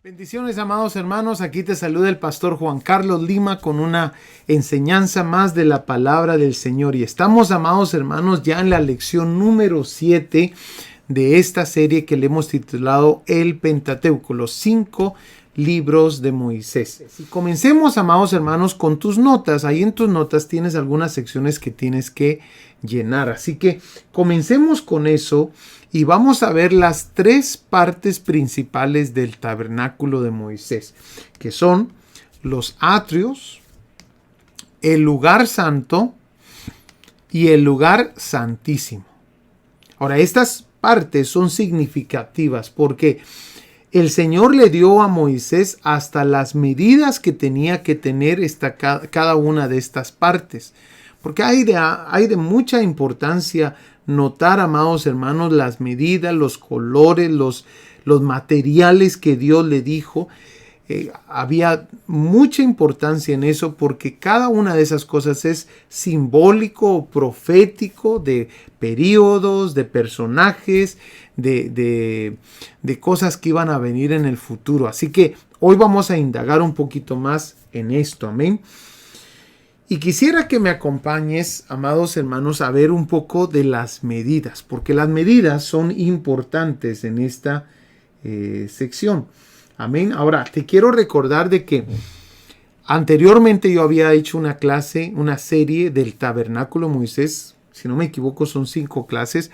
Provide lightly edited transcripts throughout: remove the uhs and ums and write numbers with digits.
Bendiciones, amados hermanos, aquí te saluda el pastor Juan Carlos Lima con una enseñanza más de la palabra del Señor. Y estamos, amados hermanos, ya en la lección número 7 de esta serie que le hemos titulado El Pentateuco, los 5 libros de Moisés. Y comencemos, amados hermanos, con tus notas. Ahí en tus notas tienes algunas secciones que tienes que llenar. Así que comencemos con eso. Y vamos a ver las 3 partes principales del tabernáculo de Moisés, que son los atrios, el lugar santo y el lugar santísimo. Ahora, estas partes son significativas porque el Señor le dio a Moisés hasta las medidas que tenía que tener cada una de estas partes. Porque hay de mucha importancia notar, amados hermanos, las medidas, los colores, los materiales que Dios le dijo. Había mucha importancia en eso porque cada una de esas cosas es simbólico o profético de períodos, de personajes, de cosas que iban a venir en el futuro. Así que hoy vamos a indagar un poquito más en esto. Amén. Y quisiera que me acompañes, amados hermanos, a ver un poco de las medidas, porque las medidas son importantes en esta sección. Amén. Ahora, te quiero recordar de que anteriormente yo había hecho una serie del Tabernáculo Moisés. Si no me equivoco, son 5 clases.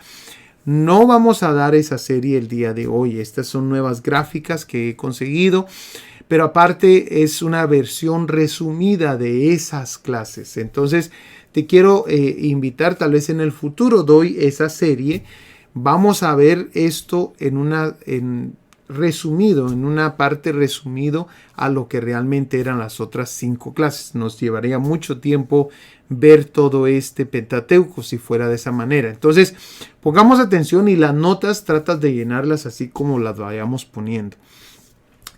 No vamos a dar esa serie el día de hoy. Estas son nuevas gráficas que he conseguido. Pero aparte es una versión resumida de esas clases. Entonces te quiero invitar, tal vez en el futuro doy esa serie. Vamos a ver esto en una parte resumido a lo que realmente eran las otras 5 clases. Nos llevaría mucho tiempo ver todo este Pentateuco si fuera de esa manera. Entonces pongamos atención y las notas tratas de llenarlas así como las vayamos poniendo.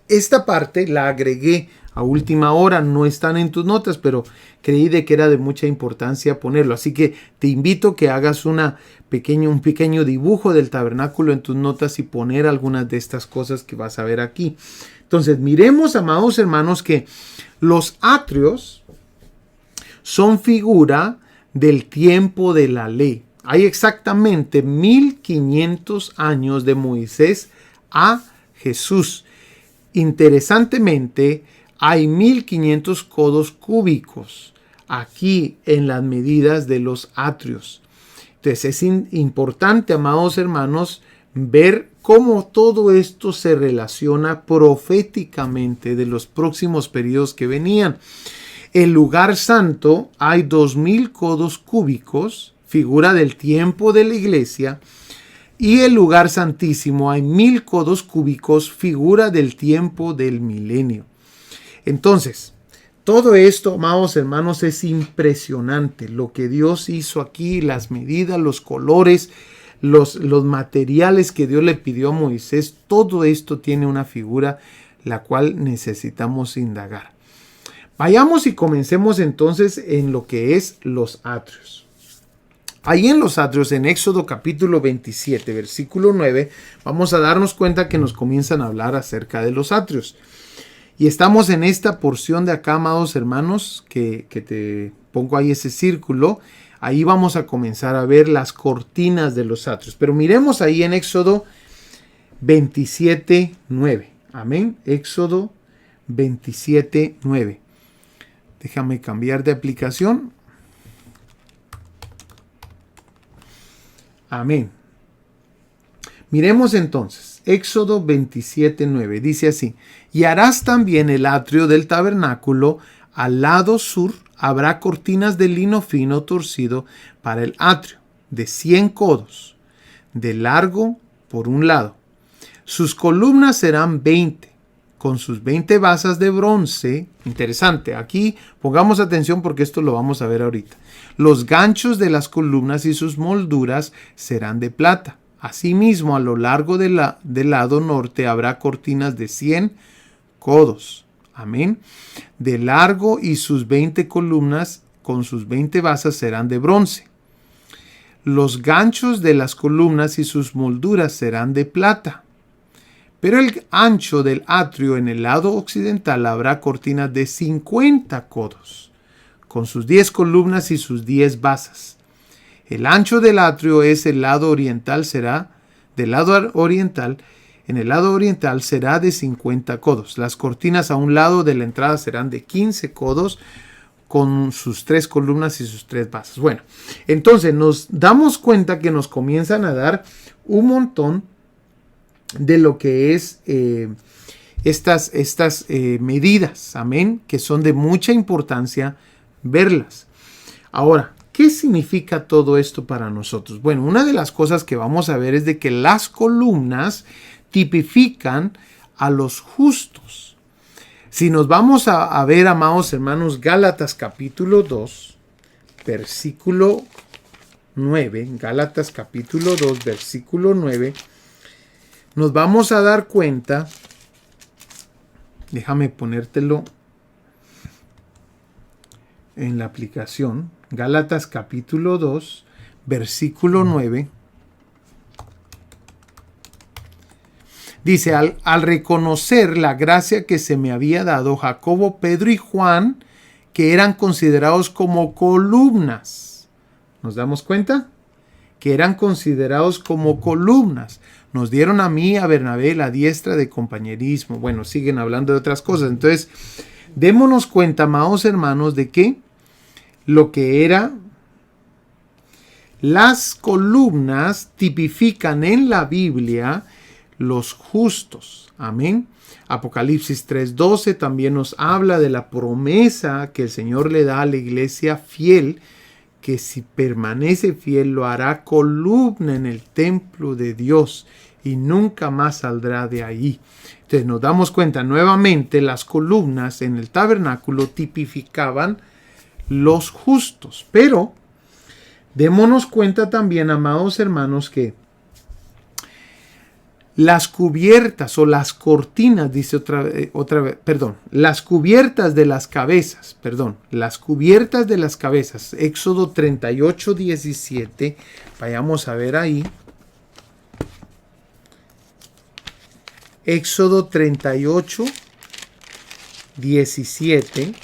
Esta parte la agregué a última hora, no están en tus notas, pero creí de que era de mucha importancia ponerlo. Así que te invito a que hagas un pequeño dibujo del tabernáculo en tus notas y poner algunas de estas cosas que vas a ver aquí. Entonces, miremos, amados hermanos, que los atrios son figura del tiempo de la ley. Hay exactamente 1500 años de Moisés a Jesús. Interesantemente, hay 1500 codos cúbicos aquí en las medidas de los atrios. Entonces es importante, amados hermanos, ver cómo todo esto se relaciona proféticamente de los próximos periodos que venían. El lugar santo hay 2000 codos cúbicos, figura del tiempo de la iglesia. Y el lugar santísimo hay 1000 codos cúbicos, figura del tiempo del milenio. Entonces, todo esto, amados hermanos, es impresionante. Lo que Dios hizo aquí, las medidas, los colores, los materiales que Dios le pidió a Moisés, todo esto tiene una figura la cual necesitamos indagar. Vayamos y comencemos entonces en lo que es los atrios. Ahí en los atrios, en Éxodo capítulo 27, versículo 9, vamos a darnos cuenta que nos comienzan a hablar acerca de los atrios. Y estamos en esta porción de acá, amados hermanos, que te pongo ahí ese círculo. Ahí vamos a comenzar a ver las cortinas de los atrios. Pero miremos ahí en Éxodo 27, 9. Amén. Éxodo 27, 9. Déjame cambiar de aplicación. Amén. Miremos entonces, Éxodo 27:9, dice así: y harás también el atrio del tabernáculo, al lado sur habrá cortinas de lino fino torcido para el atrio, de 100 codos, de largo por un lado. Sus columnas serán 20, con sus 20 basas de bronce. Interesante, aquí pongamos atención porque esto lo vamos a ver ahorita. Los ganchos de las columnas y sus molduras serán de plata. Asimismo, a lo largo del lado norte habrá cortinas de 100 codos. Amén. De largo, y sus 20 columnas con sus 20 basas serán de bronce. Los ganchos de las columnas y sus molduras serán de plata. Pero el ancho del atrio en el lado occidental habrá cortinas de 50 codos, con sus 10 columnas y sus 10 basas. El ancho del atrio es el lado oriental en el lado oriental será de 50 codos. Las cortinas a un lado de la entrada serán de 15 codos, con sus 3 columnas y sus 3 basas. Bueno, entonces nos damos cuenta que nos comienzan a dar un montón de lo que es estas medidas, amén, que son de mucha importancia verlas. Ahora, ¿qué significa todo esto para nosotros? Bueno, una de las cosas que vamos a ver es de que las columnas tipifican a los justos. Si nos vamos a ver, amados hermanos, Gálatas capítulo 2, versículo 9, Gálatas capítulo 2, versículo 9, nos vamos a dar cuenta, déjame ponértelo en la aplicación, Gálatas capítulo 2, versículo 9, dice, al reconocer la gracia que se me había dado, Jacobo, Pedro y Juan, que eran considerados como columnas. ¿Nos damos cuenta? Que eran considerados como columnas. Nos dieron a mí, a Bernabé, la diestra de compañerismo. Bueno, siguen hablando de otras cosas. Entonces, démonos cuenta, amados hermanos, de que lo que era las columnas tipifican en la Biblia los justos. Amén. Apocalipsis 3:12 también nos habla de la promesa que el Señor le da a la iglesia fiel, que si permanece fiel lo hará columna en el templo de Dios y nunca más saldrá de ahí. Entonces nos damos cuenta nuevamente, las columnas en el tabernáculo tipificaban los justos. Pero démonos cuenta también, amados hermanos, que las cubiertas o las cortinas, dice otra vez, las cubiertas de las cabezas, Éxodo 38:17, vayamos a ver ahí. Éxodo 38:17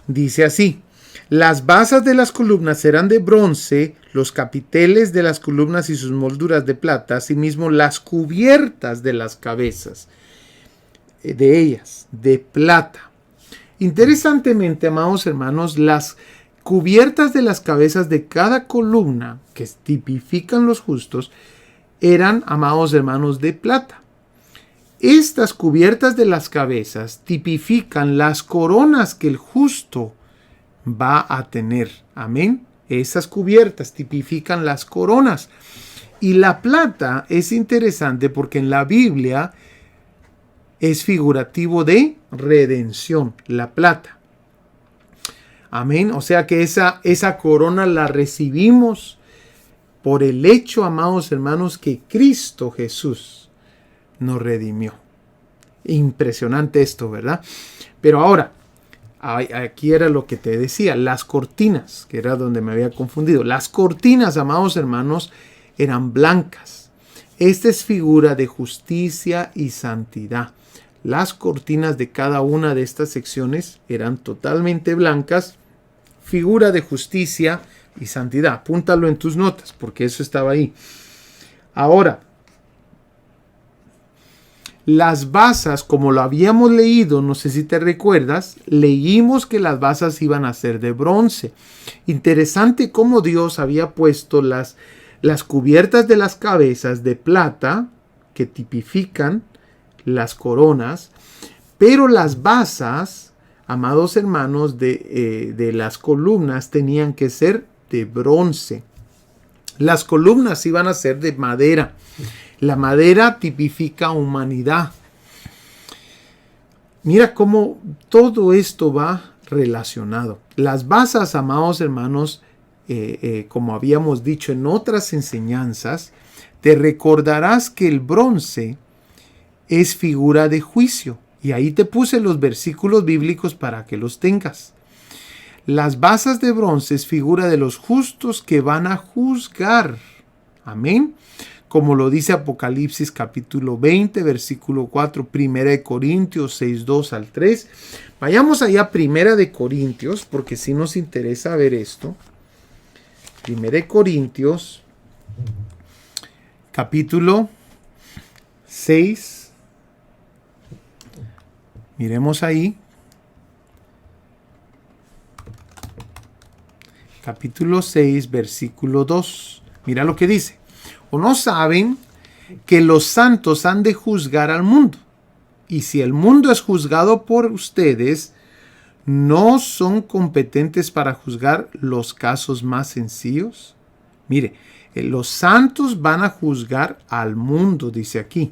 dice así: las basas de las columnas serán de bronce, los capiteles de las columnas y sus molduras de plata, asimismo las cubiertas de las cabezas de ellas de plata. Interesantemente, amados hermanos, las cubiertas de las cabezas de cada columna que tipifican los justos eran, amados hermanos, de plata. Estas cubiertas de las cabezas tipifican las coronas que el justo va a tener. Amén. Esas cubiertas tipifican las coronas. Y la plata es interesante porque en la Biblia es figurativo de redención, la plata. Amén. O sea que esa corona la recibimos por el hecho, amados hermanos, que Cristo Jesús nos redimió. Impresionante esto, ¿verdad? Pero ahora, aquí era lo que te decía, las cortinas, que era donde me había confundido. Las cortinas, amados hermanos, eran blancas. Esta es figura de justicia y santidad. Las cortinas de cada una de estas secciones eran totalmente blancas, figura de justicia y santidad. Apúntalo en tus notas, porque eso estaba ahí. Ahora, las basas, como lo habíamos leído, no sé si te recuerdas, leímos que las basas iban a ser de bronce. Interesante cómo Dios había puesto las cubiertas de las cabezas de plata, que tipifican las coronas, pero las basas, amados hermanos, de las columnas tenían que ser de bronce. Las columnas iban a ser de madera. La madera tipifica humanidad. Mira cómo todo esto va relacionado. Las basas, amados hermanos, como habíamos dicho en otras enseñanzas, te recordarás que el bronce es figura de juicio. Y ahí te puse los versículos bíblicos para que los tengas. Las basas de bronce es figura de los justos que van a juzgar. Amén. como lo dice Apocalipsis capítulo 20, versículo 4, 1 Corintios 6, 2 al 3. Vayamos allá a 1 Corintios, porque sí nos interesa ver esto. 1 Corintios capítulo 6. Miremos ahí. Capítulo 6, versículo 2. Mira lo que dice. ¿O no saben que los santos han de juzgar al mundo? Y si el mundo es juzgado por ustedes, ¿no son competentes para juzgar los casos más sencillos? Mire, los santos van a juzgar al mundo, dice aquí.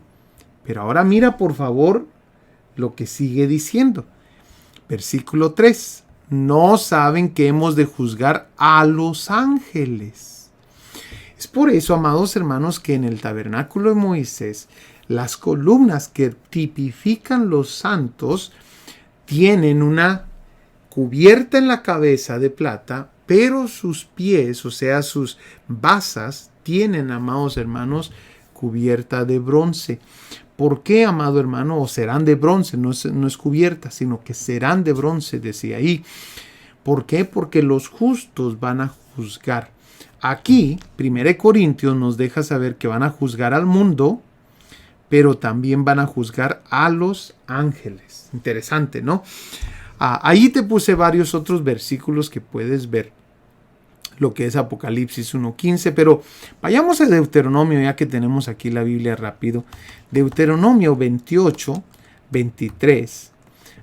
Pero ahora mira por favor lo que sigue diciendo. Versículo 3. No saben que hemos de juzgar a los ángeles. Es por eso, amados hermanos, que en el tabernáculo de Moisés, las columnas que tipifican los santos tienen una cubierta en la cabeza de plata, pero sus pies, o sea, sus basas, tienen, amados hermanos, cubierta de bronce. ¿Por qué, amado hermano? O serán de bronce, no es cubierta, sino que serán de bronce, decía ahí. ¿Por qué? Porque los justos van a juzgar. Aquí, 1 Corintios nos deja saber que van a juzgar al mundo, pero también van a juzgar a los ángeles. Interesante, ¿no? Ahí te puse varios otros versículos que puedes ver lo que es Apocalipsis 1:15, pero vayamos a Deuteronomio, ya que tenemos aquí la Biblia rápido. Deuteronomio 28, 23.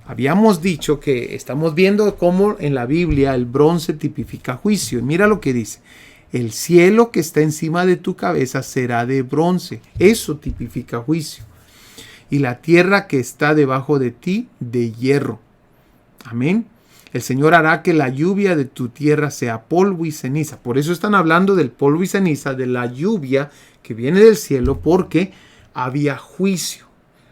Habíamos dicho que estamos viendo cómo en la Biblia el bronce tipifica juicio. Y mira lo que dice. El cielo que está encima de tu cabeza será de bronce. Eso tipifica juicio. Y la tierra que está debajo de ti, de hierro. Amén. El Señor hará que la lluvia de tu tierra sea polvo y ceniza. Por eso están hablando del polvo y ceniza, de la lluvia que viene del cielo, porque había juicio.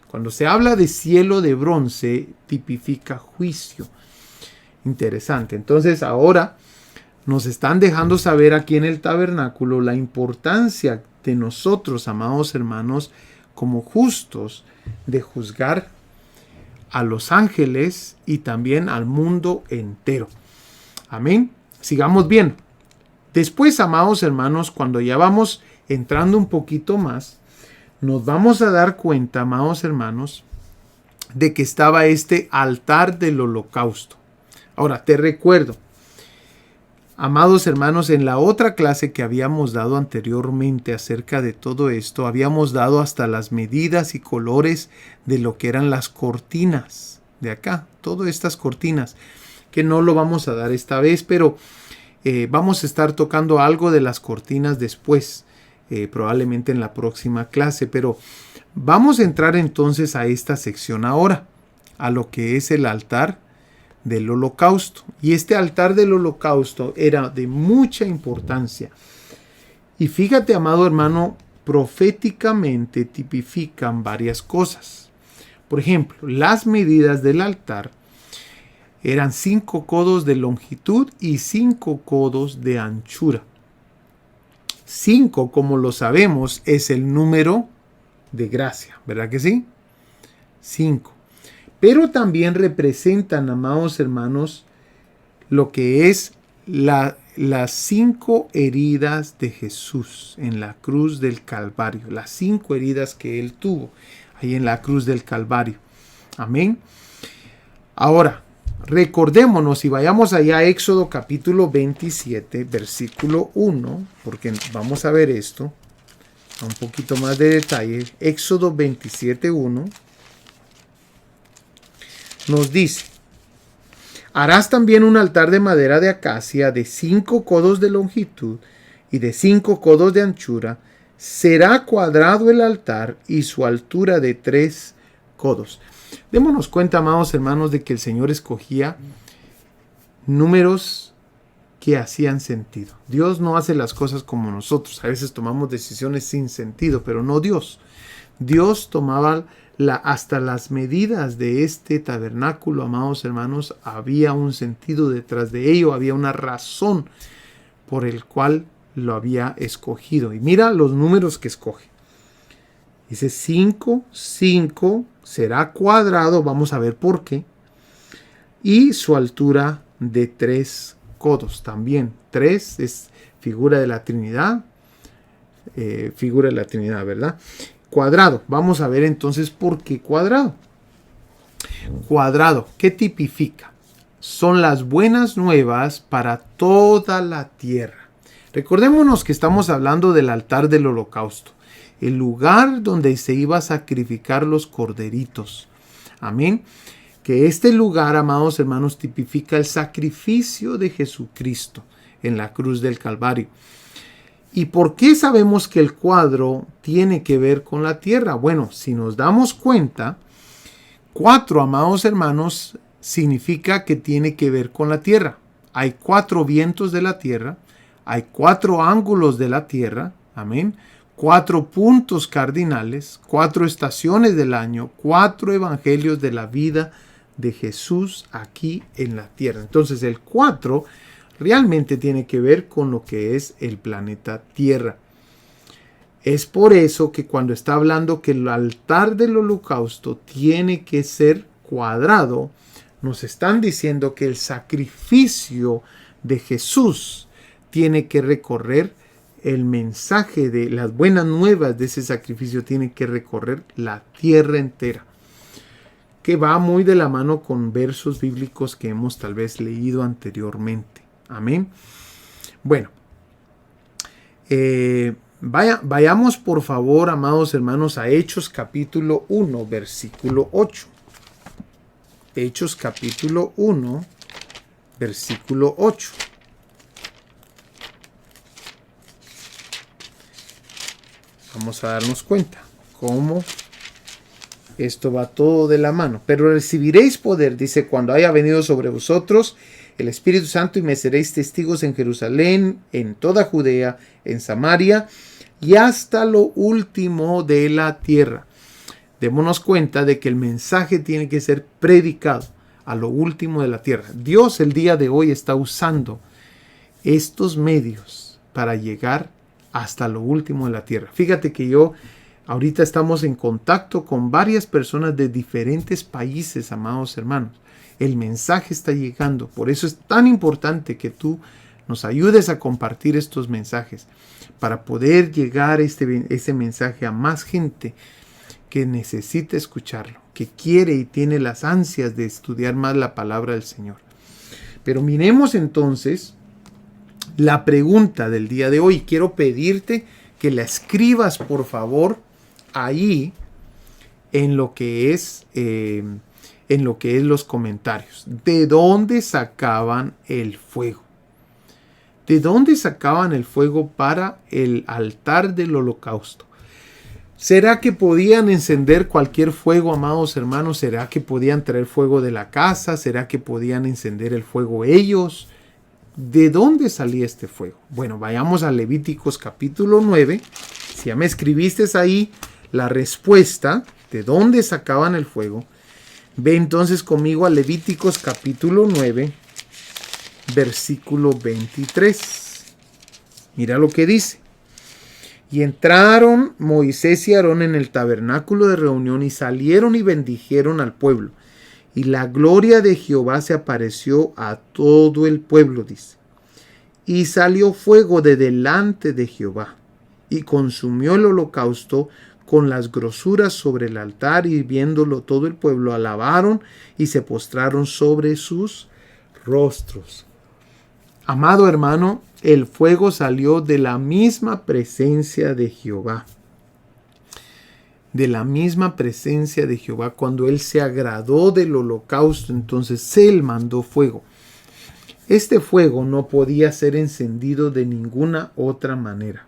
Cuando se habla de cielo de bronce, tipifica juicio. Interesante. Entonces ahora nos están dejando saber aquí en el tabernáculo la importancia de nosotros, amados hermanos, como justos, de juzgar a los ángeles y también al mundo entero. Amén. Sigamos bien. Después, amados hermanos, cuando ya vamos entrando un poquito más, nos vamos a dar cuenta, amados hermanos, de que estaba este altar del holocausto. Ahora, te recuerdo, amados hermanos, en la otra clase que habíamos dado anteriormente acerca de todo esto, habíamos dado hasta las medidas y colores de lo que eran las cortinas de acá, todas estas cortinas, que no lo vamos a dar esta vez, pero vamos a estar tocando algo de las cortinas después, probablemente en la próxima clase, pero vamos a entrar entonces a esta sección ahora, a lo que es el altar del holocausto. Y este altar del holocausto era de mucha importancia. Y fíjate, amado hermano, proféticamente tipifican varias cosas. Por ejemplo, las medidas del altar eran 5 codos de longitud y 5 codos de anchura. 5, como lo sabemos, es el número de gracia, ¿verdad que sí? 5. Pero también representan, amados hermanos, lo que es las 5 heridas de Jesús en la cruz del Calvario. Las 5 heridas que él tuvo ahí en la cruz del Calvario. Amén. Ahora, recordémonos y vayamos allá a Éxodo capítulo 27, versículo 1, porque vamos a ver esto a un poquito más de detalle. Éxodo 27, 1. Nos dice: harás también un altar de madera de acacia de 5 codos de longitud y de 5 codos de anchura. Será cuadrado el altar y su altura de 3 codos. Démonos cuenta, amados hermanos, de que el Señor escogía números que hacían sentido. Dios no hace las cosas como nosotros. A veces tomamos decisiones sin sentido, pero no Dios. Dios tomaba hasta las medidas de este tabernáculo, amados hermanos, había un sentido detrás de ello, había una razón por el cual lo había escogido. Y mira los números que escoge. Dice 5, 5 será cuadrado, vamos a ver por qué. Y su altura de 3 codos también. 3 es figura de la Trinidad, ¿verdad? Cuadrado, vamos a ver entonces por qué cuadrado. Cuadrado, ¿qué tipifica? Son las buenas nuevas para toda la tierra. Recordémonos que estamos hablando del altar del holocausto, el lugar donde se iba a sacrificar los corderitos. Amén. Que este lugar, amados hermanos, tipifica el sacrificio de Jesucristo en la cruz del Calvario. ¿Y por qué sabemos que el cuadro tiene que ver con la tierra? Bueno, si nos damos cuenta, 4, amados hermanos, significa que tiene que ver con la tierra. Hay 4 vientos de la tierra, hay 4 ángulos de la tierra, amén, 4 puntos cardinales, 4 estaciones del año, 4 evangelios de la vida de Jesús aquí en la tierra. Entonces el 4 realmente tiene que ver con lo que es el planeta Tierra. Es por eso que cuando está hablando que el altar del holocausto tiene que ser cuadrado, nos están diciendo que el sacrificio de Jesús tiene que recorrer el mensaje de las buenas nuevas de ese sacrificio, tiene que recorrer la tierra entera, que va muy de la mano con versos bíblicos que hemos tal vez leído anteriormente. Amén. Bueno, vayamos por favor, amados hermanos, a Hechos capítulo 1, versículo 8. Hechos capítulo 1, versículo 8. Vamos a darnos cuenta cómo esto va todo de la mano. Pero recibiréis poder, dice, cuando haya venido sobre vosotros el Espíritu Santo, y me seréis testigos en Jerusalén, en toda Judea, en Samaria y hasta lo último de la tierra. Démonos cuenta de que el mensaje tiene que ser predicado a lo último de la tierra. Dios el día de hoy está usando estos medios para llegar hasta lo último de la tierra. Fíjate que ahorita estamos en contacto con varias personas de diferentes países, amados hermanos. El mensaje está llegando. Por eso es tan importante que tú nos ayudes a compartir estos mensajes para poder llegar ese mensaje a más gente que necesita escucharlo, que quiere y tiene las ansias de estudiar más la palabra del Señor. Pero miremos entonces la pregunta del día de hoy. Quiero pedirte que la escribas, por favor, ahí en lo que es los comentarios. ¿De dónde sacaban el fuego? ¿De dónde sacaban el fuego para el altar del holocausto? ¿Será que podían encender cualquier fuego, amados hermanos? ¿Será que podían traer fuego de la casa? ¿Será que podían encender el fuego ellos? ¿De dónde salía este fuego? Bueno, vayamos a Levíticos capítulo 9. Si ya me escribiste ahí la respuesta, ¿de dónde sacaban el fuego? Ve entonces conmigo a Levíticos capítulo 9, versículo 23. Mira lo que dice. Y entraron Moisés y Aarón en el tabernáculo de reunión y salieron y bendijeron al pueblo. Y la gloria de Jehová se apareció a todo el pueblo, dice. Y salió fuego de delante de Jehová y consumió el holocausto con las grosuras sobre el altar, y viéndolo todo el pueblo alabaron y se postraron sobre sus rostros. Amado hermano, el fuego salió de la misma presencia de Jehová. De la misma presencia de Jehová. Cuando Él se agradó del holocausto, entonces Él mandó fuego. Este fuego no podía ser encendido de ninguna otra manera.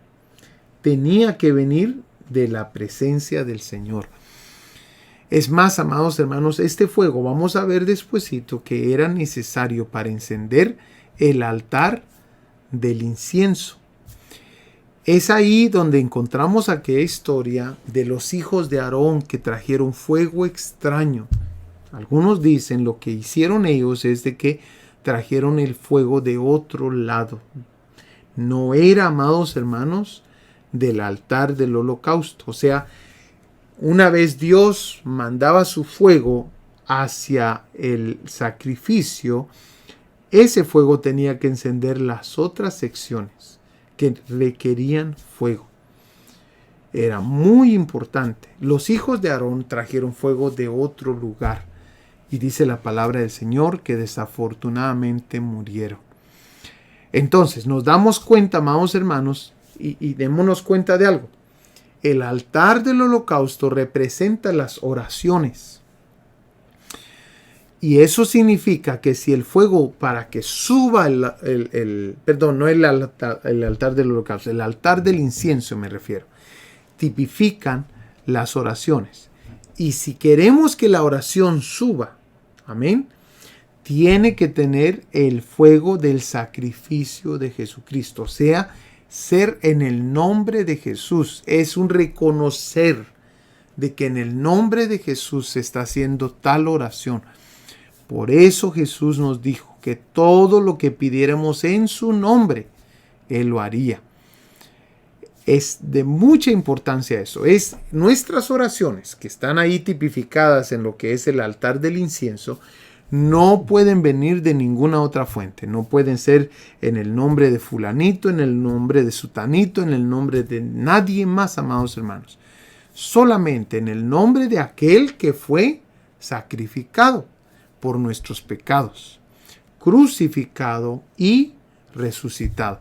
Tenía que venir de la presencia del Señor. Es más, amados hermanos, este fuego, vamos a ver despuesito que era necesario para encender el altar del incienso. Es ahí donde encontramos aquella historia de los hijos de Aarón que trajeron fuego extraño. Algunos dicen lo que hicieron ellos es de que trajeron el fuego de otro lado. No era, amados hermanos, del altar del holocausto. O sea, una vez Dios mandaba su fuego hacia el sacrificio, ese fuego tenía que encender las otras secciones que requerían fuego. Era muy importante. Los hijos de Aarón trajeron fuego de otro lugar. Y dice la palabra del Señor que desafortunadamente murieron. Entonces nos damos cuenta, amados hermanos, y démonos cuenta de algo. El altar del holocausto representa las oraciones. Y eso significa que si el fuego, para que suba el altar del holocausto, el altar del incienso me refiero, tipifican las oraciones. Y si queremos que la oración suba, amén, tiene que tener el fuego del sacrificio de Jesucristo. O sea, ser en el nombre de Jesús. Es un reconocer de que en el nombre de Jesús se está haciendo tal oración. Por eso Jesús nos dijo que todo lo que pidiéramos en su nombre, Él lo haría. Es de mucha importancia eso. Es nuestras oraciones que están ahí tipificadas en lo que es el altar del incienso. No pueden venir de ninguna otra fuente. No pueden ser en el nombre de fulanito, en el nombre de sutanito, en el nombre de nadie más, amados hermanos. Solamente en el nombre de aquel que fue sacrificado por nuestros pecados, crucificado y resucitado.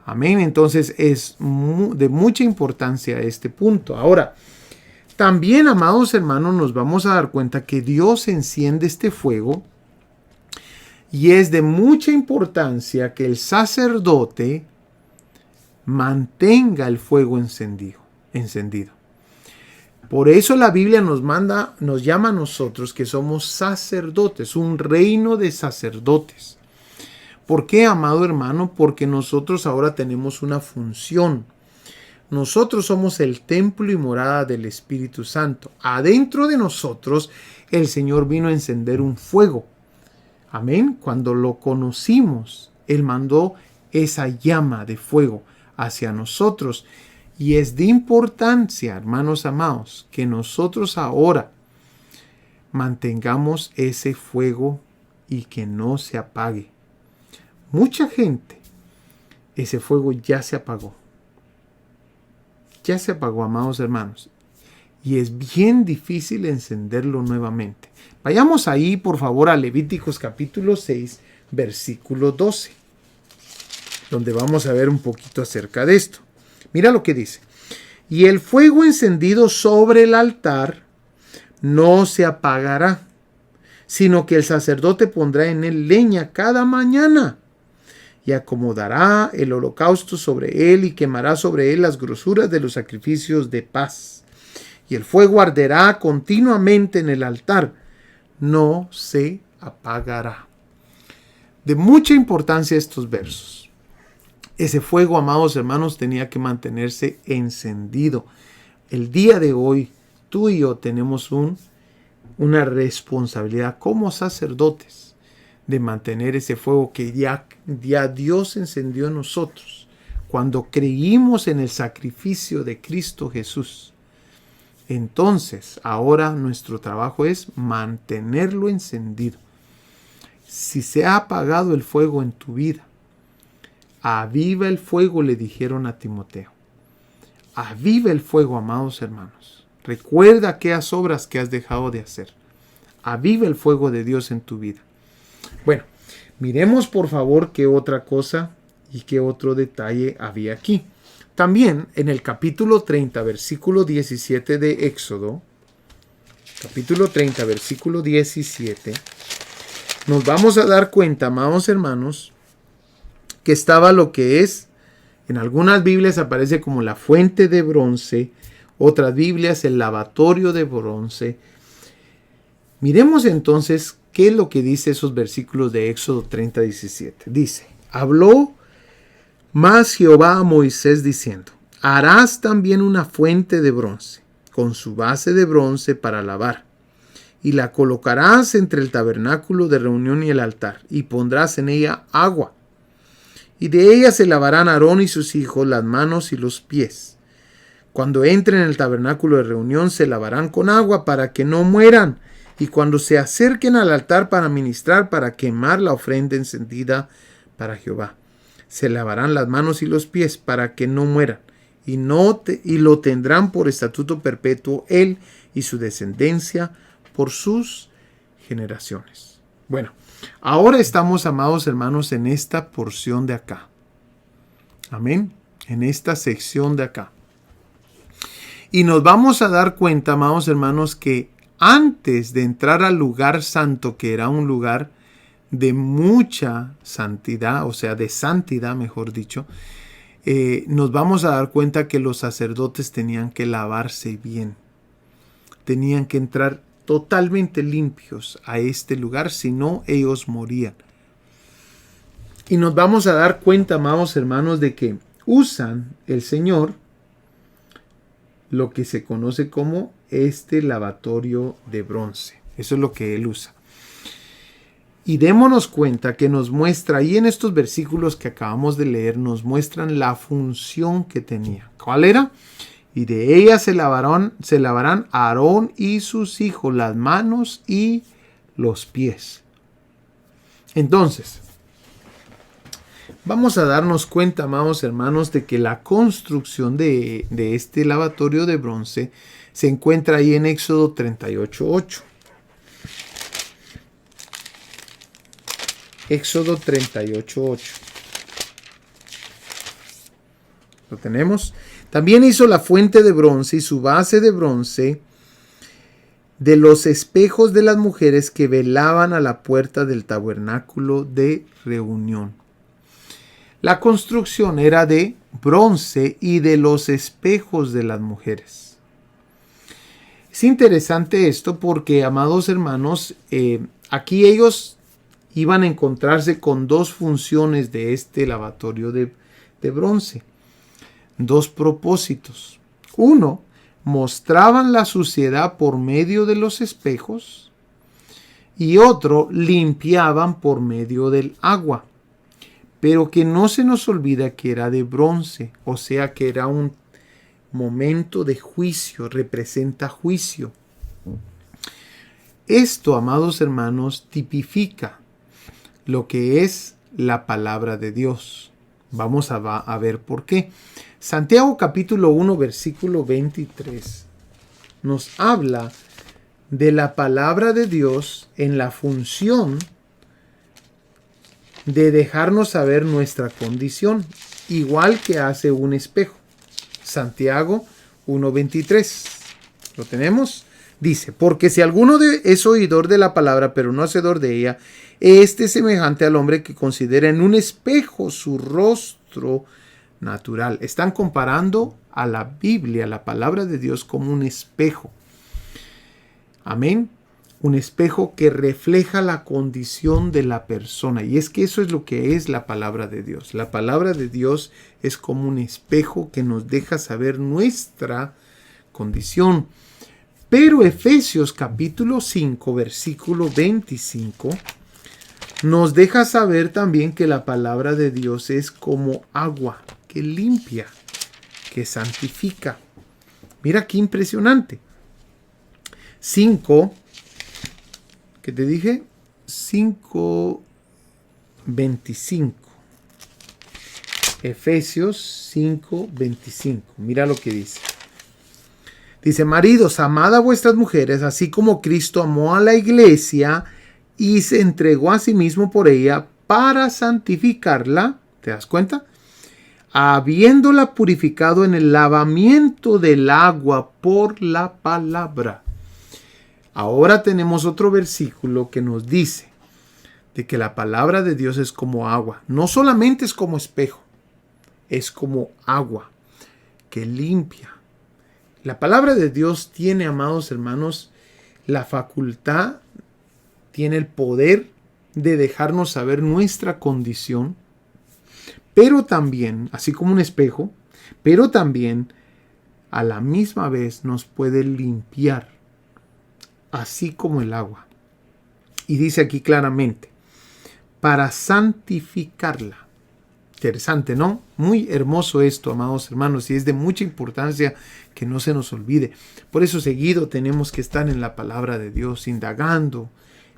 Amén. Entonces es de mucha importancia este punto. Ahora, también, amados hermanos, nos vamos a dar cuenta que Dios enciende este fuego y es de mucha importancia que el sacerdote mantenga el fuego encendido. Por eso la Biblia nos llama a nosotros que somos sacerdotes, un reino de sacerdotes. ¿Por qué, amado hermano? Porque nosotros ahora tenemos una función. Nosotros somos el templo y morada del Espíritu Santo. Adentro de nosotros el Señor vino a encender un fuego. Amén. Cuando lo conocimos, Él mandó esa llama de fuego hacia nosotros. Y es de importancia, hermanos amados, que nosotros ahora mantengamos ese fuego y que no se apague. Mucha gente, ese fuego ya se apagó. Ya se apagó, amados hermanos. Y es bien difícil encenderlo nuevamente. Vayamos ahí, por favor, a Levíticos capítulo 6, versículo 12. Donde vamos a ver un poquito acerca de esto. Mira lo que dice. Y el fuego encendido sobre el altar no se apagará, sino que el sacerdote pondrá en él leña cada mañana y acomodará el holocausto sobre él y quemará sobre él las grosuras de los sacrificios de paz. Y el fuego arderá continuamente en el altar, no se apagará. De mucha importancia estos versos. Ese fuego, amados hermanos, tenía que mantenerse encendido. El día de hoy, tú y yo tenemos una responsabilidad como sacerdotes de mantener ese fuego que ya Dios encendió en nosotros cuando creímos en el sacrificio de Cristo Jesús. Entonces, ahora nuestro trabajo es mantenerlo encendido. Si se ha apagado el fuego en tu vida, aviva el fuego, le dijeron a Timoteo. Aviva el fuego, amados hermanos. Recuerda aquellas obras que has dejado de hacer. Aviva el fuego de Dios en tu vida. Bueno, miremos por favor qué otra cosa y qué otro detalle había aquí. También en el capítulo 30, versículo 17 de Éxodo, capítulo 30, versículo 17, nos vamos a dar cuenta, amados hermanos, que estaba lo que es, en algunas Biblias aparece como la fuente de bronce, otras Biblias el lavatorio de bronce. Miremos entonces qué es lo que dice esos versículos de Éxodo 30, 17. Dice, habló más Jehová a Moisés diciendo, harás también una fuente de bronce, con su base de bronce para lavar, y la colocarás entre el tabernáculo de reunión y el altar, y pondrás en ella agua. Y de ella se lavarán Aarón y sus hijos las manos y los pies, Cuando entren en el tabernáculo de reunión se lavarán con agua para que no mueran. Y cuando se acerquen al altar para ministrar, para quemar la ofrenda encendida para Jehová, se lavarán las manos y los pies para que no mueran. Y lo tendrán por estatuto perpetuo él y su descendencia por sus generaciones. Bueno, ahora estamos, amados hermanos, en esta porción de acá. Amén. En esta sección de acá. Y nos vamos a dar cuenta, amados hermanos, que antes de entrar al lugar santo, que era un lugar de mucha santidad, o sea, de santidad, mejor dicho, nos vamos a dar cuenta que los sacerdotes tenían que lavarse bien. Tenían que entrar totalmente limpios a este lugar, si no, ellos morían. Y nos vamos a dar cuenta, amados hermanos, de que usan el Señor lo que se conoce como este lavatorio de bronce. Eso es lo que Él usa. Y démonos cuenta que nos muestra, ahí en estos versículos que acabamos de leer, nos muestran la función que tenía. ¿Cuál era? Y de ella se lavarán Aarón y sus hijos las manos y los pies. Entonces, vamos a darnos cuenta, amados hermanos, de que la construcción de este lavatorio de bronce se encuentra ahí en Éxodo 38:8. Éxodo 38:8. ¿Lo tenemos? También hizo la fuente de bronce y su base de bronce de los espejos de las mujeres que velaban a la puerta del tabernáculo de reunión. La construcción era de bronce y de los espejos de las mujeres. Es interesante esto porque, amados hermanos, aquí ellos iban a encontrarse con dos funciones de este lavatorio de bronce. Dos propósitos. Uno, mostraban la suciedad por medio de los espejos, y otro, limpiaban por medio del agua. Pero que no se nos olvida que era de bronce, o sea que era un momento de juicio, representa juicio. Esto, amados hermanos, tipifica lo que es la palabra de Dios. Vamos a ver por qué. Santiago capítulo 1, versículo 23 nos habla de la palabra de Dios en la función de dejarnos saber nuestra condición, igual que hace un espejo. Santiago 1:23. ¿Lo tenemos? Dice, porque si alguno es oidor de la palabra, pero no hacedor de ella, este es semejante al hombre que considera en un espejo su rostro natural. Están comparando a la Biblia, la palabra de Dios, como un espejo. Amén. Un espejo que refleja la condición de la persona. Y es que eso es lo que es la palabra de Dios. La palabra de Dios es como un espejo que nos deja saber nuestra condición. Pero Efesios capítulo 5, versículo 25, nos deja saber también que la palabra de Dios es como agua, que limpia, que santifica. Mira qué impresionante. 5, ¿qué te dije? 5:25. Efesios 5:25. Mira lo que dice. Dice, maridos, amad a vuestras mujeres, así como Cristo amó a la iglesia y se entregó a sí mismo por ella para santificarla. ¿Te das cuenta? Habiéndola purificado en el lavamiento del agua por la palabra. Ahora tenemos otro versículo que nos dice de que la palabra de Dios es como agua. No solamente es como espejo, es como agua que limpia. La palabra de Dios tiene, amados hermanos, la facultad, tiene el poder de dejarnos saber nuestra condición, pero también, así como un espejo, pero también a la misma vez nos puede limpiar, así como el agua. Y dice aquí claramente, para santificarla. Interesante, ¿no? Muy hermoso esto, amados hermanos, y es de mucha importancia que no se nos olvide. Por eso seguido tenemos que estar en la palabra de Dios, indagando,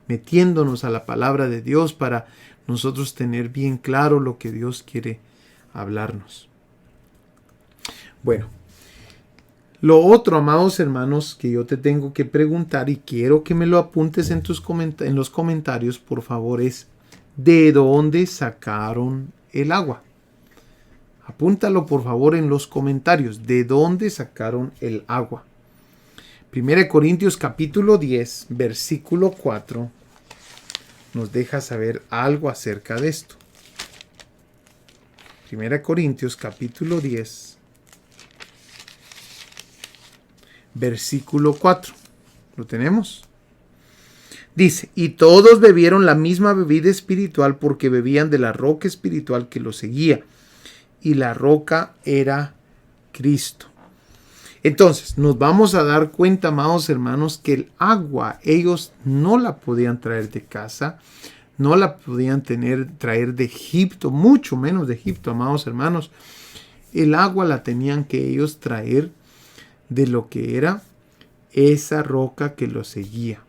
metiéndonos a la palabra de Dios para nosotros tener bien claro lo que Dios quiere hablarnos. Bueno, lo otro, amados hermanos, que yo te tengo que preguntar y quiero que me lo apuntes en los comentarios, por favor, es ¿de dónde sacaron el agua? Apúntalo por favor en los comentarios. ¿De dónde sacaron el agua? 1 Corintios capítulo 10, versículo 4 nos deja saber algo acerca de esto. 1 Corintios capítulo 10, versículo 4. ¿Lo tenemos? Dice, y todos bebieron la misma bebida espiritual porque bebían de la roca espiritual que los seguía. Y la roca era Cristo. Entonces, nos vamos a dar cuenta, amados hermanos, que el agua ellos no la podían traer de casa, no la podían traer de Egipto, mucho menos de Egipto, amados hermanos. El agua la tenían que ellos traer de lo que era esa roca que los seguía.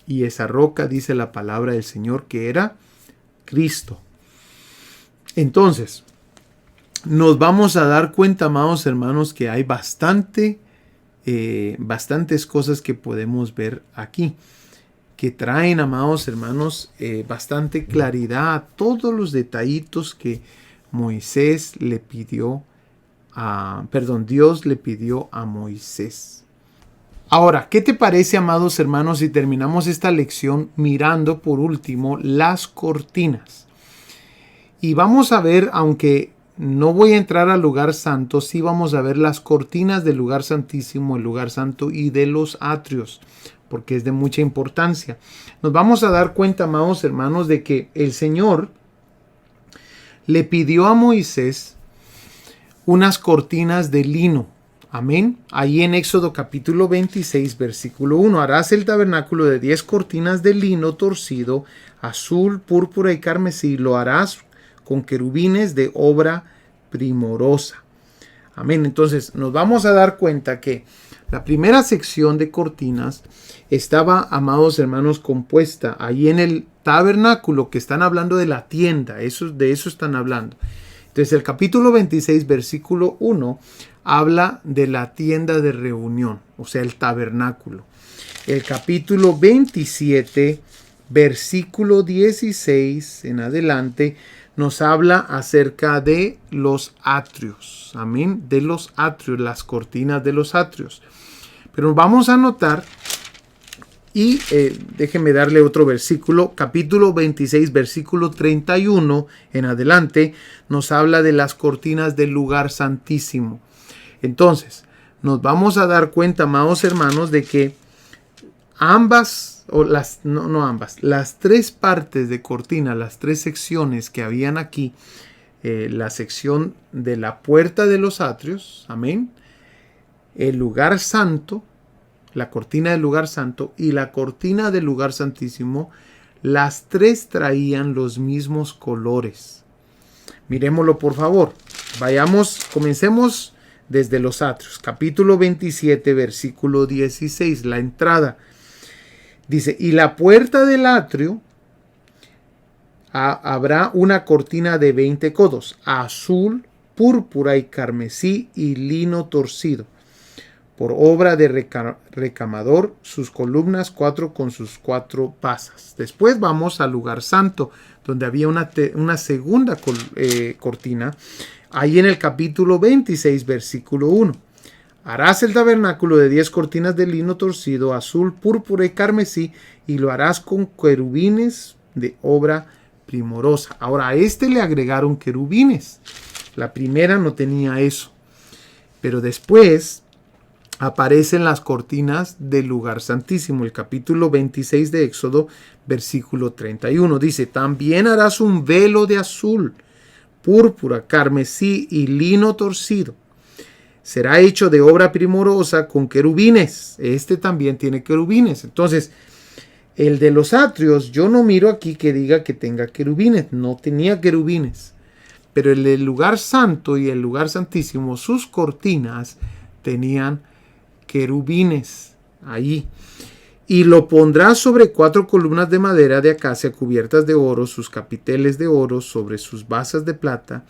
Y esa roca, dice la palabra del Señor, que era Cristo. Entonces, nos vamos a dar cuenta, amados hermanos, que hay bastantes cosas que podemos ver aquí, que traen, amados hermanos, bastante claridad a todos los detallitos que Dios le pidió a Moisés. Ahora, ¿qué te parece, amados hermanos, si terminamos esta lección mirando por último las cortinas? Y vamos a ver, aunque no voy a entrar al lugar santo, sí vamos a ver las cortinas del lugar santísimo, el lugar santo y de los atrios, porque es de mucha importancia. Nos vamos a dar cuenta, amados hermanos, de que el Señor le pidió a Moisés unas cortinas de lino. Amén. Ahí en Éxodo capítulo 26, versículo 1. Harás el tabernáculo de 10 cortinas de lino torcido, azul, púrpura y carmesí. Lo harás con querubines de obra primorosa. Amén. Entonces nos vamos a dar cuenta que la primera sección de cortinas estaba, amados hermanos, compuesta ahí en el tabernáculo, que están hablando de la tienda. De eso están hablando. Entonces el capítulo 26, versículo 1, habla de la tienda de reunión, o sea, el tabernáculo. El capítulo 27, versículo 16 en adelante, nos habla acerca de los atrios. Amén. De los atrios, las cortinas de los atrios. Pero vamos a notar, y déjenme darle otro versículo, capítulo 26, versículo 31 en adelante, nos habla de las cortinas del lugar santísimo. Entonces, nos vamos a dar cuenta, amados hermanos, de que las tres partes de cortina, las tres secciones que habían aquí, la sección de la puerta de los atrios, amén, el lugar santo, la cortina del lugar santo y la cortina del lugar santísimo, las tres traían los mismos colores. Miremoslo por favor. Comencemos desde los atrios. Capítulo 27, versículo 16, la entrada. Dice, y la puerta del atrio habrá una cortina de 20 codos, azul, púrpura y carmesí y lino torcido, por obra de recamador, sus columnas 4 con sus 4 pasas. Después vamos al lugar santo, donde había una segunda cortina, ahí en el capítulo 26, versículo 1. Harás el tabernáculo de 10 cortinas de lino torcido, azul, púrpura y carmesí, y lo harás con querubines de obra primorosa. Ahora a este le agregaron querubines. La primera no tenía eso. Pero después aparecen las cortinas del lugar santísimo. El capítulo 26 de Éxodo, versículo 31. Dice, también harás un velo de azul, púrpura, carmesí y lino torcido. Será hecho de obra primorosa con querubines. Este también tiene querubines. Entonces, el de los atrios, yo no miro aquí que diga que tenga querubines. No tenía querubines. Pero el lugar santo y el lugar santísimo, sus cortinas tenían querubines ahí. Y lo pondrás sobre 4 columnas de madera de acacia cubiertas de oro, sus capiteles de oro sobre sus basas de plata,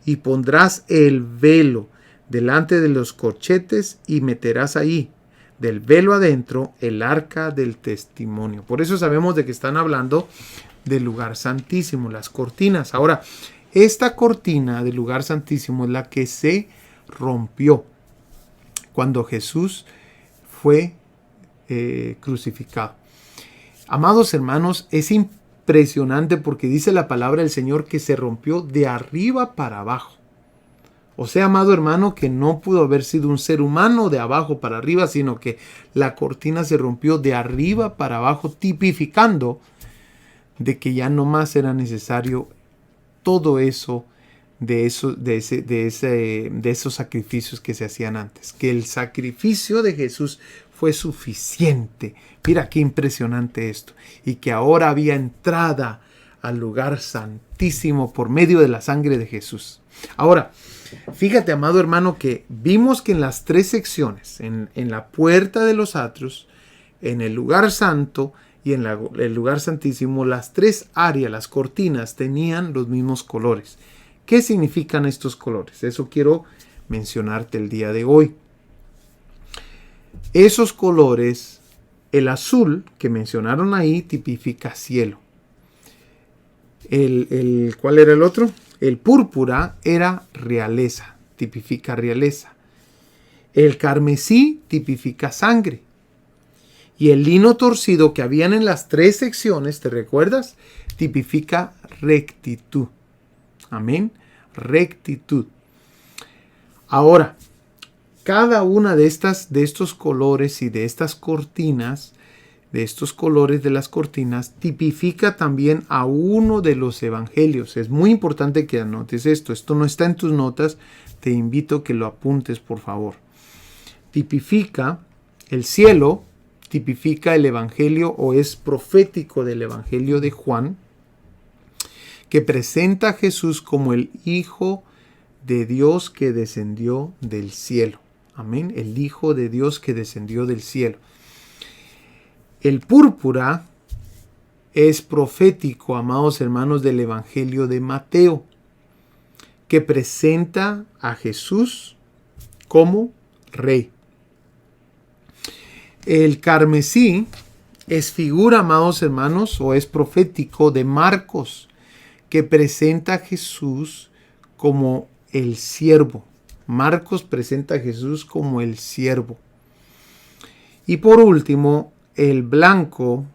y pondrás el velo delante de los corchetes y meterás ahí, del velo adentro, el arca del testimonio. Por eso sabemos de que están hablando del lugar santísimo, las cortinas. Ahora, esta cortina del lugar santísimo es la que se rompió cuando Jesús fue crucificado. Amados hermanos, es impresionante porque dice la palabra del Señor que se rompió de arriba para abajo. O sea, amado hermano, que no pudo haber sido un ser humano de abajo para arriba, sino que la cortina se rompió de arriba para abajo, tipificando de que ya no más era necesario todo eso de esos sacrificios que se hacían antes. Que el sacrificio de Jesús fue suficiente. Mira qué impresionante esto. Y que ahora había entrada al lugar santísimo por medio de la sangre de Jesús. Ahora, fíjate, amado hermano, que vimos que en las 3 secciones, en la puerta de los atrios, en el lugar santo y en el lugar santísimo, las 3 áreas, las cortinas, tenían los mismos colores. ¿Qué significan estos colores? Eso quiero mencionarte el día de hoy. Esos colores, el azul que mencionaron ahí tipifica cielo. ¿Cuál era el otro? El púrpura era realeza, tipifica realeza. El carmesí tipifica sangre. Y el lino torcido que habían en las 3 secciones, ¿te recuerdas? Tipifica rectitud. Amén. Rectitud. Ahora, cada una de estos colores y de estas cortinas, de estos colores de las cortinas, tipifica también a uno de los evangelios. Es muy importante que anotes esto. Esto no está en tus notas. Te invito a que lo apuntes, por favor. Tipifica el cielo, tipifica el evangelio o es profético del evangelio de Juan, que presenta a Jesús como el Hijo de Dios que descendió del cielo. Amén. El Hijo de Dios que descendió del cielo. El púrpura es profético, amados hermanos, del Evangelio de Mateo, que presenta a Jesús como Rey. El carmesí es figura, amados hermanos, o es profético de Marcos, que presenta a Jesús como el siervo. Marcos presenta a Jesús como el siervo. Y por último, el blanco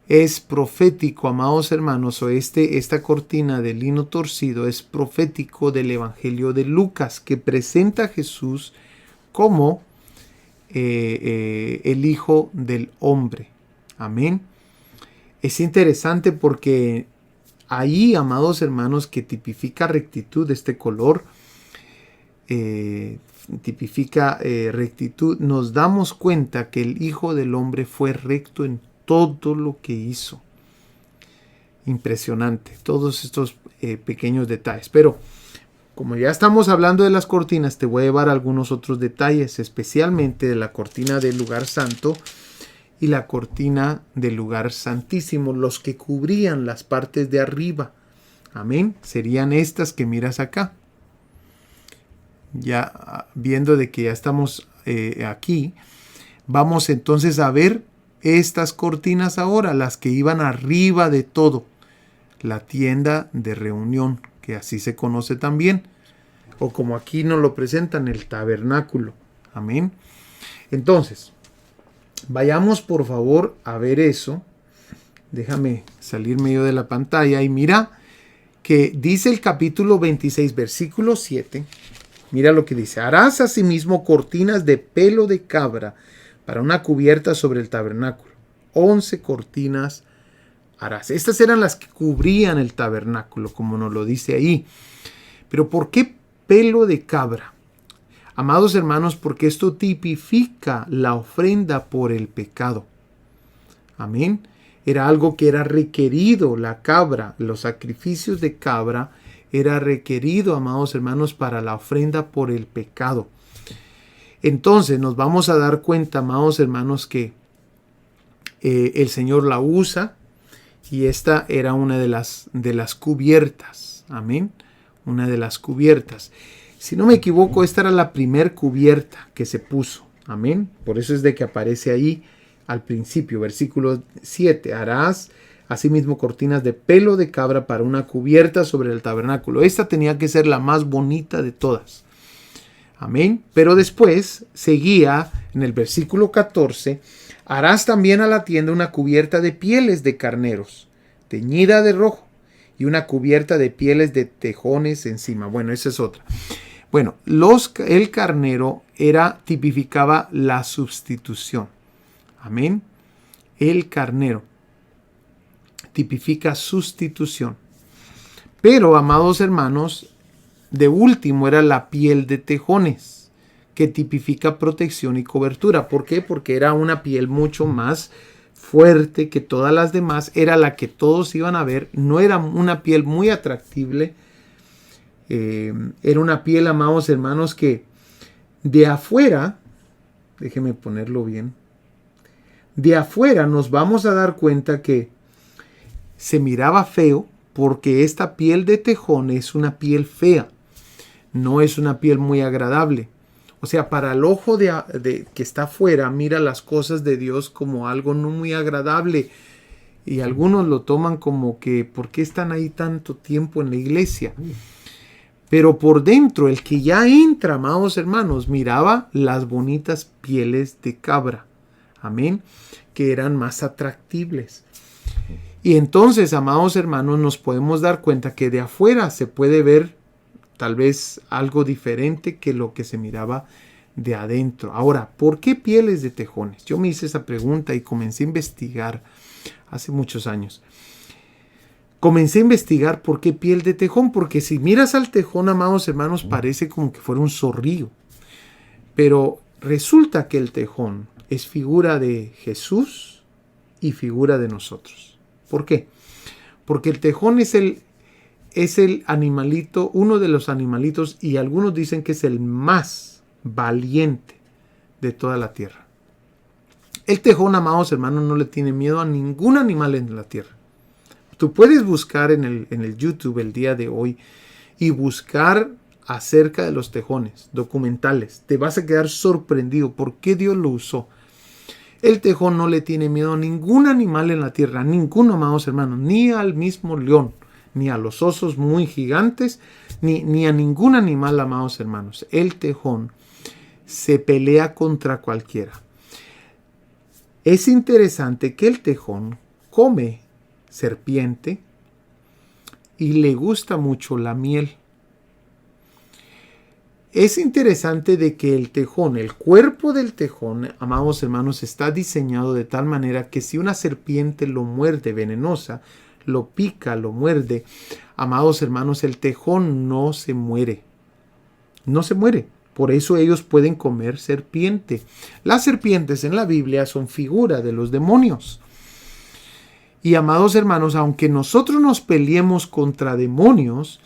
es profético, amados hermanos, o esta cortina de lino torcido es profético del Evangelio de Lucas, que presenta a Jesús como el Hijo del Hombre. Amén. Es interesante porque ahí, amados hermanos, que tipifica rectitud, este color tipifica rectitud, nos damos cuenta que el Hijo del Hombre fue recto en todo lo que hizo. Impresionante, todos estos pequeños detalles. Pero como ya estamos hablando de las cortinas, te voy a llevar algunos otros detalles, especialmente de la cortina del lugar santo y la cortina del lugar santísimo, los que cubrían las partes de arriba. Amén. Serían estas que miras acá. Ya viendo de que ya estamos aquí, vamos entonces a ver estas cortinas ahora, las que iban arriba de todo. La tienda de reunión, que así se conoce también, o como aquí nos lo presentan, el tabernáculo. Amén. Entonces, vayamos por favor a ver eso. Déjame salir medio de la pantalla y mira que dice el capítulo 26, versículo 7. Mira lo que dice. Harás asimismo cortinas de pelo de cabra para una cubierta sobre el tabernáculo. 11 cortinas harás. Estas eran las que cubrían el tabernáculo, como nos lo dice ahí. Pero ¿por qué pelo de cabra? Amados hermanos, porque esto tipifica la ofrenda por el pecado. Amén. Era algo que era requerido, la cabra, los sacrificios de cabra era requerido, amados hermanos, para la ofrenda por el pecado. Entonces nos vamos a dar cuenta, amados hermanos, que el Señor la usa y esta era una de las cubiertas. Amén. Una de las cubiertas. Si no me equivoco, esta era la primer cubierta que se puso. Amén. Por eso es de que aparece ahí al principio, versículo 7. Harás asimismo cortinas de pelo de cabra para una cubierta sobre el tabernáculo. Esta tenía que ser la más bonita de todas. Amén. Pero después seguía en el versículo 14. Harás también a la tienda una cubierta de pieles de carneros, teñida de rojo, y una cubierta de pieles de tejones encima. Bueno, esa es otra. Bueno, el carnero tipificaba la sustitución. Amén. El carnero tipifica sustitución. Pero, amados hermanos, de último era la piel de tejones, que tipifica protección y cobertura. ¿Por qué? Porque era una piel mucho más fuerte que todas las demás. Era la que todos iban a ver. No era una piel muy atractible. Era una piel, amados hermanos, que de afuera, déjeme ponerlo bien, de afuera nos vamos a dar cuenta que se miraba feo, porque esta piel de tejón es una piel fea, no es una piel muy agradable. O sea, para el ojo que está afuera, mira las cosas de Dios como algo no muy agradable. Y algunos lo toman como que, ¿por qué están ahí tanto tiempo en la iglesia? Pero por dentro, el que ya entra, amados hermanos, miraba las bonitas pieles de cabra. Amén. Que eran más atractibles. Y entonces, amados hermanos, nos podemos dar cuenta que de afuera se puede ver tal vez algo diferente que lo que se miraba de adentro. Ahora, ¿por qué pieles de tejones? Yo me hice esa pregunta y comencé a investigar hace muchos años. Comencé a investigar por qué piel de tejón, porque si miras al tejón, amados hermanos, parece como que fuera un zorrillo. Pero resulta que el tejón es figura de Jesús y figura de nosotros. ¿Por qué? Porque el tejón es el animalito, uno de los animalitos, y algunos dicen que es el más valiente de toda la tierra. El tejón, amados hermanos, no le tiene miedo a ningún animal en la tierra. Tú puedes buscar en el YouTube el día de hoy y buscar acerca de los tejones, documentales. Te vas a quedar sorprendido por qué Dios lo usó. El tejón no le tiene miedo a ningún animal en la tierra, ninguno, amados hermanos, ni al mismo león, ni a los osos muy gigantes, ni a ningún animal, amados hermanos. El tejón se pelea contra cualquiera. Es interesante que el tejón come serpiente y le gusta mucho la miel. Es interesante de que el tejón, el cuerpo del tejón, amados hermanos, está diseñado de tal manera que si una serpiente lo muerde venenosa, lo pica, lo muerde, amados hermanos, el tejón no se muere. No se muere. Por eso ellos pueden comer serpiente. Las serpientes en la Biblia son figura de los demonios. Y amados hermanos, aunque nosotros nos peleemos contra demonios,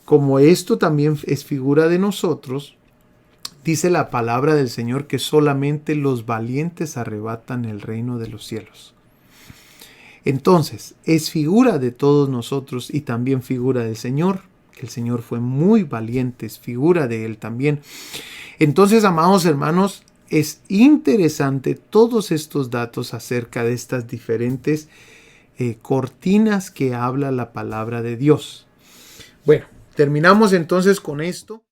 como esto también es figura de nosotros, dice la palabra del Señor que solamente los valientes arrebatan el reino de los cielos. Entonces, es figura de todos nosotros y también figura del Señor. El Señor fue muy valiente, es figura de Él también. Entonces, amados hermanos, es interesante todos estos datos acerca de estas diferentes cortinas que habla la palabra de Dios. Bueno, terminamos entonces con esto.